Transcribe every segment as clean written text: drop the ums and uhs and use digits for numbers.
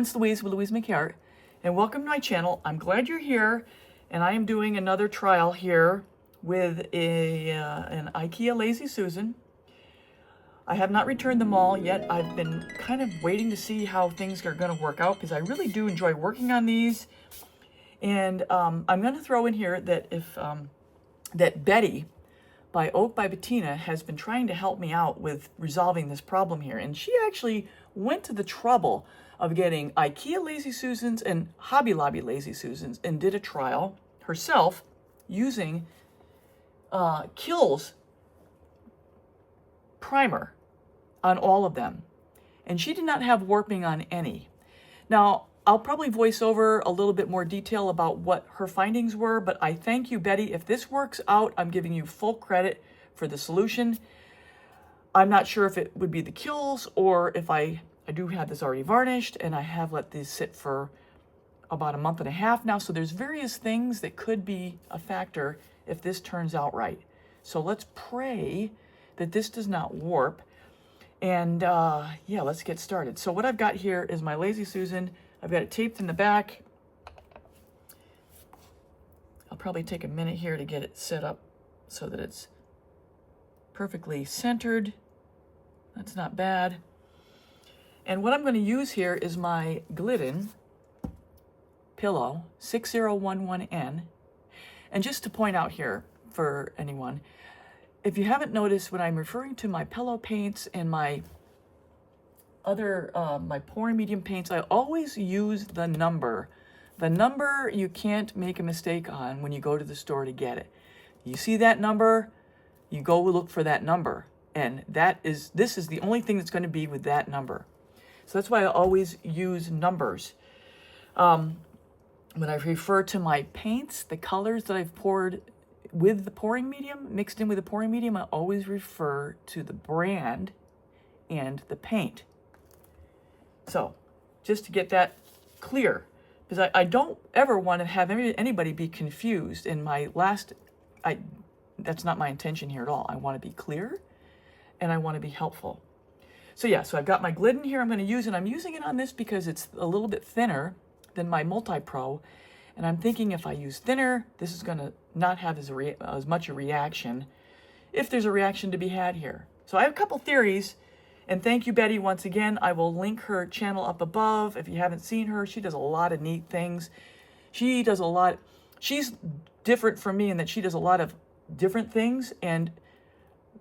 everyone, it's Louise with louisemckayart, and welcome to my channel. I'm glad you're here, and I am doing another trial here with an Ikea Lazy Susan. I have not returned them all yet. I've been kind of waiting to see how things are going to work out because I really do enjoy working on these. And I'm going to throw in here that that Betty by Oak by Bettina has been trying to help me out with resolving this problem here. And she actually went to the trouble of getting Ikea Lazy Susans and Hobby Lobby Lazy Susans and did a trial herself using Kills primer on all of them. And she did not have warping on any. Now, I'll probably voice over a little bit more detail about what her findings were, but I thank you, Betty. If this works out, I'm giving you full credit for the solution. I'm not sure if it would be the Kills or if I do have this already varnished, and I have let these sit for about a month and a half now. So there's various things that could be a factor if this turns out right. So let's pray that this does not warp. And yeah, let's get started. So what I've got here is my Lazy Susan. I've got it taped in the back. I'll probably take a minute here to get it set up so that it's perfectly centered. That's not bad. And what I'm going to use here is my Glidden pillow 6011N. And just to point out here for anyone, if you haven't noticed, when I'm referring to my pillow paints and my other my pouring medium paints, I always use the number. The number you can't make a mistake on when you go to the store to get it. You see that number, you go look for that number, and this is the only thing that's going to be with that number. So that's why I always use numbers. When I refer to my paints, the colors that I've poured with the pouring medium, mixed in with the pouring medium, I always refer to the brand and the paint. So, just to get that clear, because I don't ever want to have anybody be confused. In my last, that's not my intention here at all. I want to be clear, and I want to be helpful. So yeah, so I've got my Glidden here I'm going to use, and I'm using it on this because it's a little bit thinner than my Multi-Pro, and I'm thinking if I use thinner, this is going to not have as much a reaction, if there's a reaction to be had here. So I have a couple theories. And thank you, Betty, once again. I will link her channel up above. If you haven't seen her, she does a lot of neat things. She's different from me in that she does a lot of different things and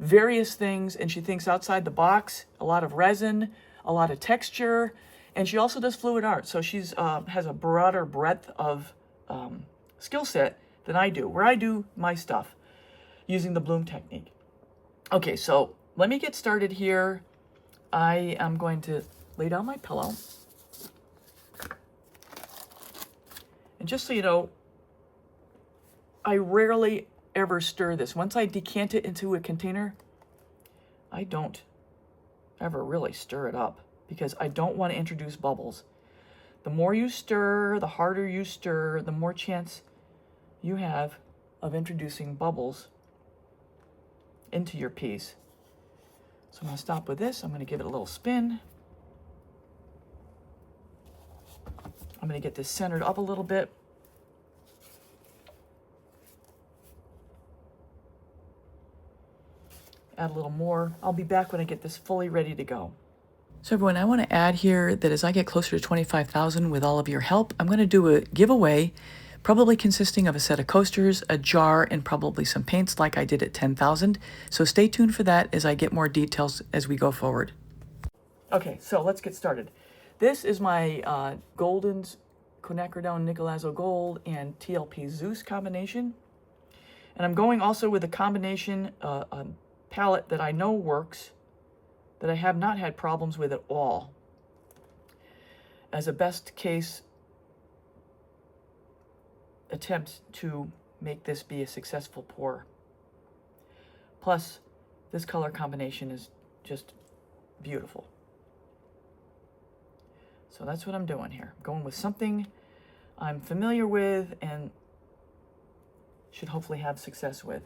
various things, and she thinks outside the box, a lot of resin, a lot of texture, and she also does fluid art. So she's has a broader breadth of skill set than I do, where I do my stuff using the bloom technique. Okay, so let me get started here. I am going to lay down my pillow. And just so you know, I rarely ever stir this. Once I decant it into a container, I don't ever really stir it up because I don't want to introduce bubbles. The more you stir, the harder you stir, the more chance you have of introducing bubbles into your piece. So I'm going to stop with this. I'm going to give it a little spin. I'm going to get this centered up a little bit. Add a little more. I'll be back when I get this fully ready to go. So everyone, I want to add here that as I get closer to 25,000 with all of your help, I'm going to do a giveaway, probably consisting of a set of coasters, a jar, and probably some paints like I did at 10,000. So stay tuned for that as I get more details as we go forward. Okay, so let's get started. This is my Golden's Quinacridone Nicolazzo Gold and TLP Zeus combination. And I'm going also with a combination palette that I know works, that I have not had problems with at all, as a best case attempt to make this be a successful pour. Plus, this color combination is just beautiful. So that's what I'm doing here. I'm going with something I'm familiar with and should hopefully have success with.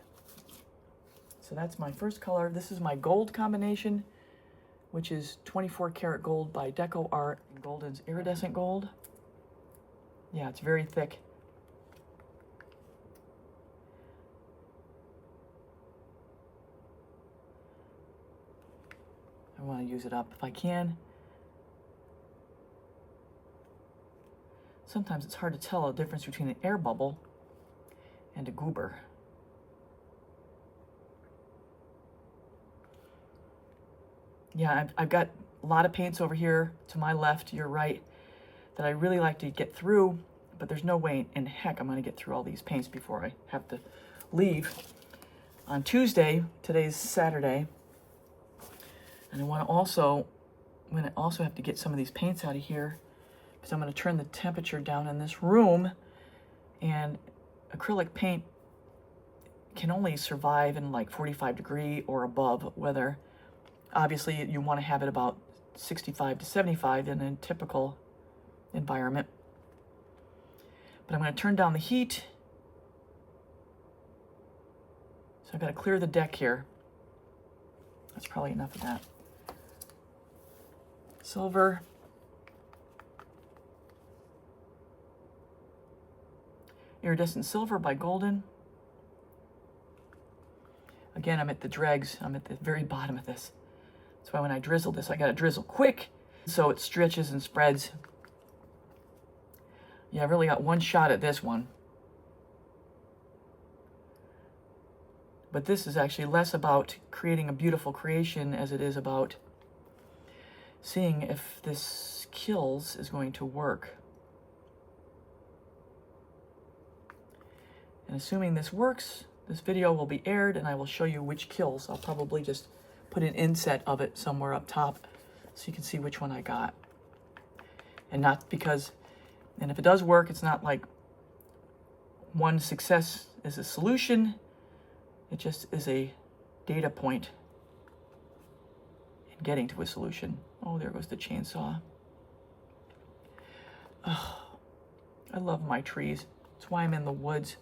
So that's my first color. This is my gold combination which is 24 karat gold by Deco Art, and Golden's iridescent gold. Yeah, it's very thick. I want to use it up if I can. Sometimes it's hard to tell the difference between an air bubble and a goober. Yeah, I've got a lot of paints over here to my left, your right, that I really like to get through, but there's no way in heck I'm going to get through all these paints before I have to leave on Tuesday. Today's Saturday. And I'm going to also have to get some of these paints out of here because I'm going to turn the temperature down in this room, and acrylic paint can only survive in like 45-degree or above weather. Obviously, you want to have it about 65 to 75 in a typical environment. But I'm going to turn down the heat. So I've got to clear the deck here. That's probably enough of that. Silver. Iridescent Silver by Golden. Again, I'm at the dregs. I'm at the very bottom of this. That's why when I drizzle this, I gotta drizzle quick so it stretches and spreads. Yeah, I really got one shot at this one. But this is actually less about creating a beautiful creation as it is about seeing if this kills is going to work. And assuming this works, this video will be aired and I will show you which kills. I'll probably just put an inset of it somewhere up top so you can see which one I got. And if it does work, it's not like one success is a solution. It just is a data point in getting to a solution. Oh, there goes the chainsaw. Oh, I love my trees. That's why I'm in the woods.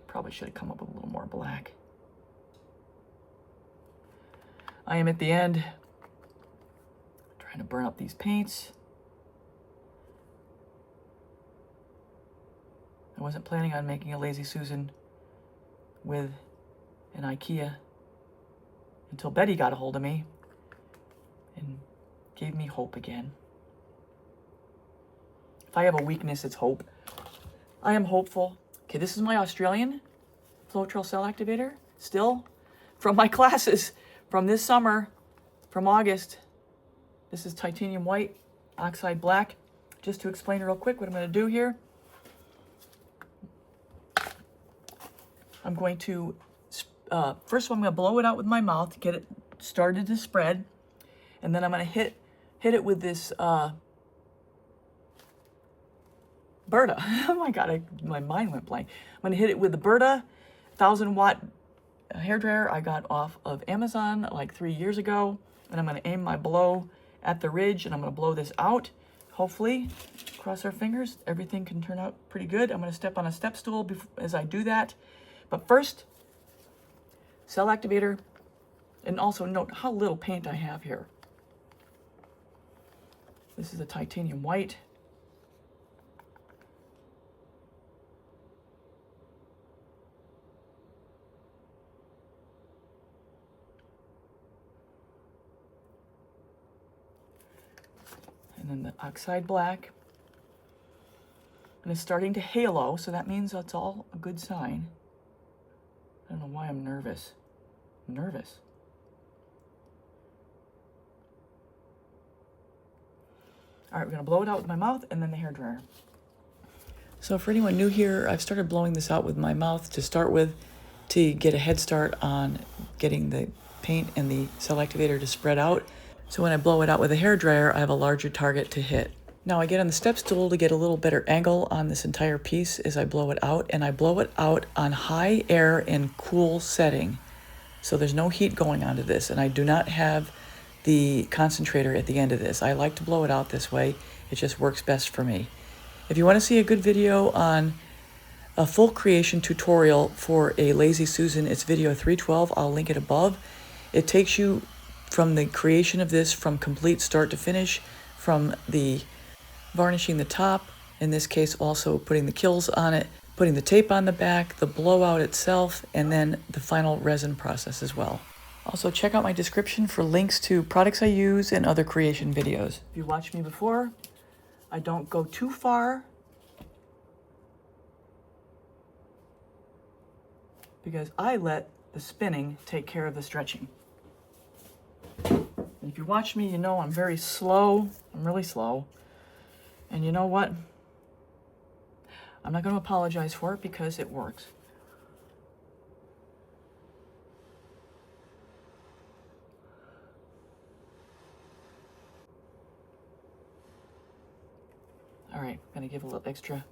Probably should have come up with a little more black. I am at the end, trying to burn up these paints. I wasn't planning on making a Lazy Susan with an Ikea until Betty got a hold of me and gave me hope again. If I have a weakness, it's hope. I am hopeful. Okay, this is my Australian Floetrol cell activator, still from my classes from this summer, from August. This is titanium white, oxide black. Just to explain real quick what I'm going to do here. I'm going to, first of all, I'm going to blow it out with my mouth to get it started to spread. And then I'm going to hit it with this Berta. Oh my God, my mind went blank. I'm going to hit it with the Berta 1000-watt hairdryer I got off of Amazon like 3 years ago. And I'm going to aim my blow at the ridge and I'm going to blow this out. Hopefully, cross our fingers, everything can turn out pretty good. I'm going to step on a step stool as I do that. But first, cell activator, and also note how little paint I have here. This is a titanium white. And then the oxide black. And it's starting to halo, so that means that's all a good sign. I don't know why I'm nervous. Nervous. All right, we're gonna blow it out with my mouth and then the hairdryer. So for anyone new here, I've started blowing this out with my mouth to start with to get a head start on getting the paint and the cell activator to spread out. So when I blow it out with a hairdryer, I have a larger target to hit. Now I get on the step stool to get a little better angle on this entire piece as I blow it out, and I blow it out on high air and cool setting. So there's no heat going onto this, and I do not have the concentrator at the end of this. I like to blow it out this way. It just works best for me. If you want to see a good video on a full creation tutorial for a Lazy Susan. It's video 312. I'll link it above. It takes you from the creation of this from complete start to finish, from the varnishing the top, in this case also putting the kills on it, putting the tape on the back, the blowout itself, and then the final resin process as well. Also check out my description for links to products I use and other creation videos. If you watched me before, I don't go too far because I let the spinning take care of the stretching. And if you watch me, you know I'm very slow. I'm really slow. And you know what? I'm not going to apologize for it because it works. All right, I'm going to give a little extra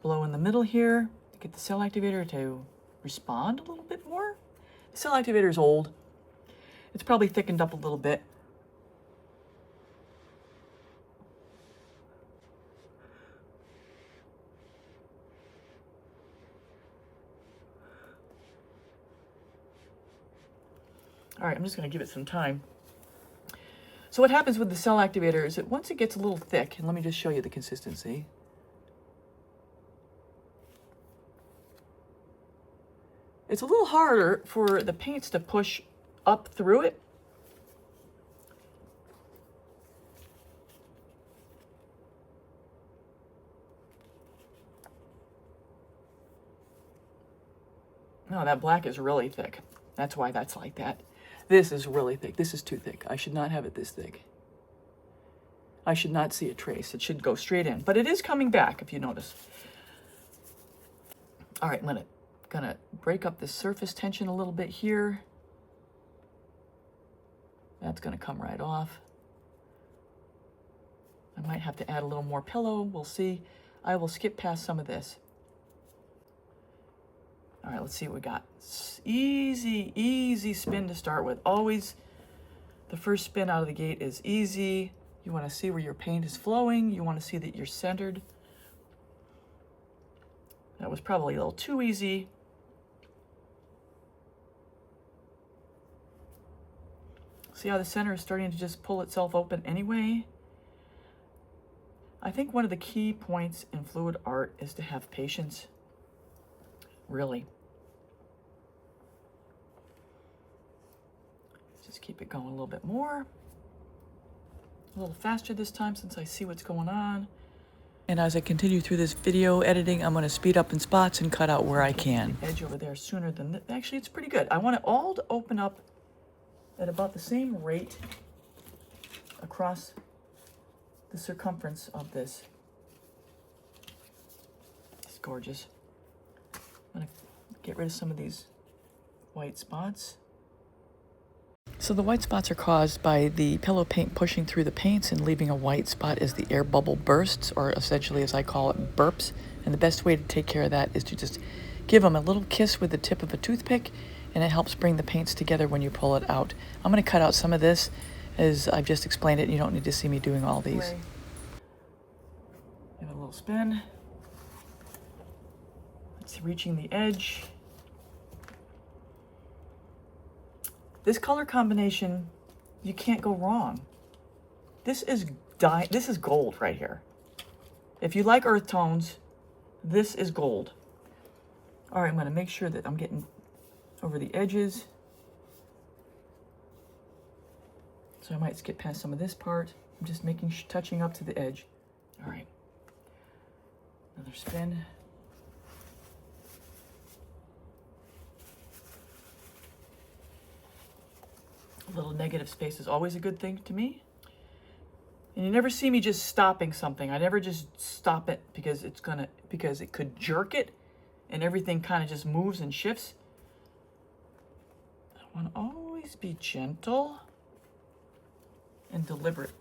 blow in the middle here to get the cell activator to respond a little bit more. The cell activator is old. It's probably thickened up a little bit. All right, I'm just going to give it some time. So what happens with the cell activator is that once it gets a little thick, and let me just show you the consistency. It's a little harder for the paints to push up through it. No, that black is really thick. That's why that's like that. This is really thick. This is too thick. I should not have it this thick. I should not see a trace. It should go straight in. But it is coming back, if you notice. All right, I'm gonna break up the surface tension a little bit here. That's gonna come right off. I might have to add a little more pillow. We'll see. I will skip past some of this. All right, let's see what we got. Easy, easy spin to start with. Always the first spin out of the gate is easy. You want to see where your paint is flowing. You want to see that you're centered. That was probably a little too easy. See how the center is starting to just pull itself open anyway? I think one of the key points in fluid art is to have patience. Really. Just keep it going a little bit more. A little faster this time since I see what's going on. And as I continue through this video editing, I'm going to speed up in spots and cut out where I can. The edge over there sooner than actually it's pretty good. I want it all to open up at about the same rate across the circumference of this. It's gorgeous. I'm going to get rid of some of these white spots. So the white spots are caused by the pillow paint pushing through the paints and leaving a white spot as the air bubble bursts, or essentially as I call it, burps. And the best way to take care of that is to just give them a little kiss with the tip of a toothpick, and it helps bring the paints together when you pull it out. I'm going to cut out some of this as I've just explained it. You don't need to see me doing all these. Give it a little spin. It's reaching the edge. This color combination, you can't go wrong. This is gold right here. If you like earth tones, this is gold. All right, I'm going to make sure that I'm getting over the edges. So I might skip past some of this part. I'm just touching up to the edge. All right. Another spin. A little negative space is always a good thing to me. And you never see me just stopping something. I never just stop it because it could jerk it and everything kind of just moves and shifts. I want to always be gentle and deliberate.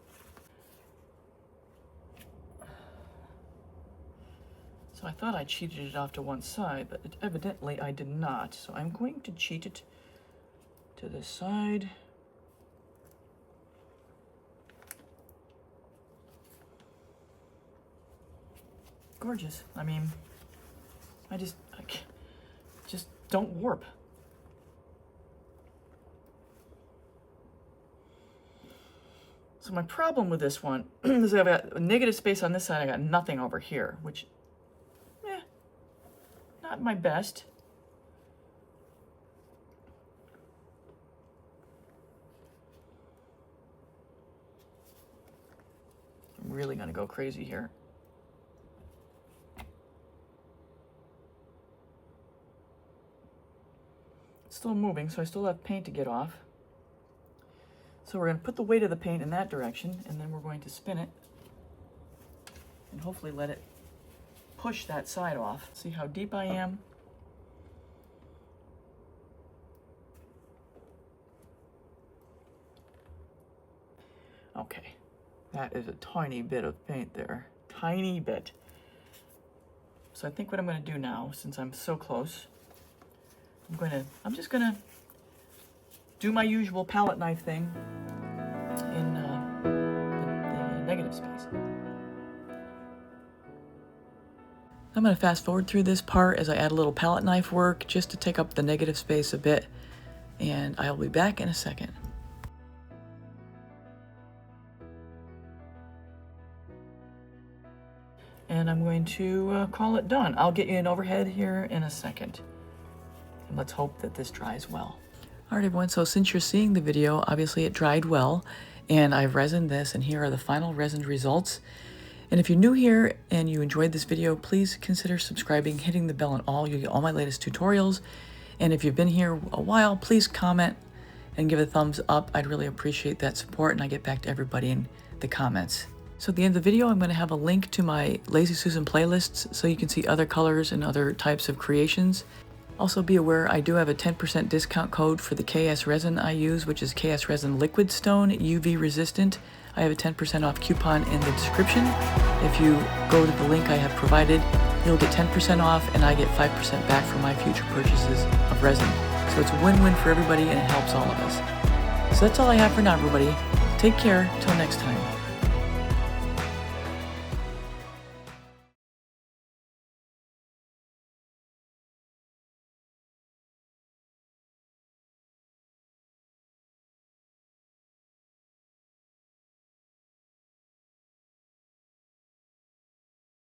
So I thought I cheated it off to one side, but evidently I did not. So I'm going to cheat it to this side. Gorgeous. I mean, just don't warp. So my problem with this one is I've got a negative space on this side, I got nothing over here, which, not my best. I'm really gonna go crazy here. It's still moving, so I still have paint to get off. So we're going to put the weight of the paint in that direction, and then we're going to spin it and hopefully let it push that side off. See how deep I am? Okay, that is a tiny bit of paint there, tiny bit. So I think what I'm going to do now, since I'm so close, I'm just gonna do my usual palette knife thing in the negative space. I'm gonna fast forward through this part as I add a little palette knife work just to take up the negative space a bit, and I'll be back in a second. And I'm going to call it done. I'll get you an overhead here in a second. And let's hope that this dries well. All right, everyone, so since you're seeing the video, obviously it dried well, and I've resined this, and here are the final resined results. And if you're new here and you enjoyed this video, please consider subscribing, hitting the bell and all. You'll get all my latest tutorials. And if you've been here a while, please comment and give a thumbs up. I'd really appreciate that support, and I get back to everybody in the comments. So at the end of the video, I'm going to have a link to my Lazy Susan playlists so you can see other colors and other types of creations. Also be aware I do have a 10% discount code for the KS resin I use, which is KS Resin Liquid Stone, UV resistant. I have a 10% off coupon in the description. If you go to the link I have provided, you'll get 10% off, and I get 5% back for my future purchases of resin. So it's a win-win for everybody, and it helps all of us. So that's all I have for now, everybody. Take care. Till next time.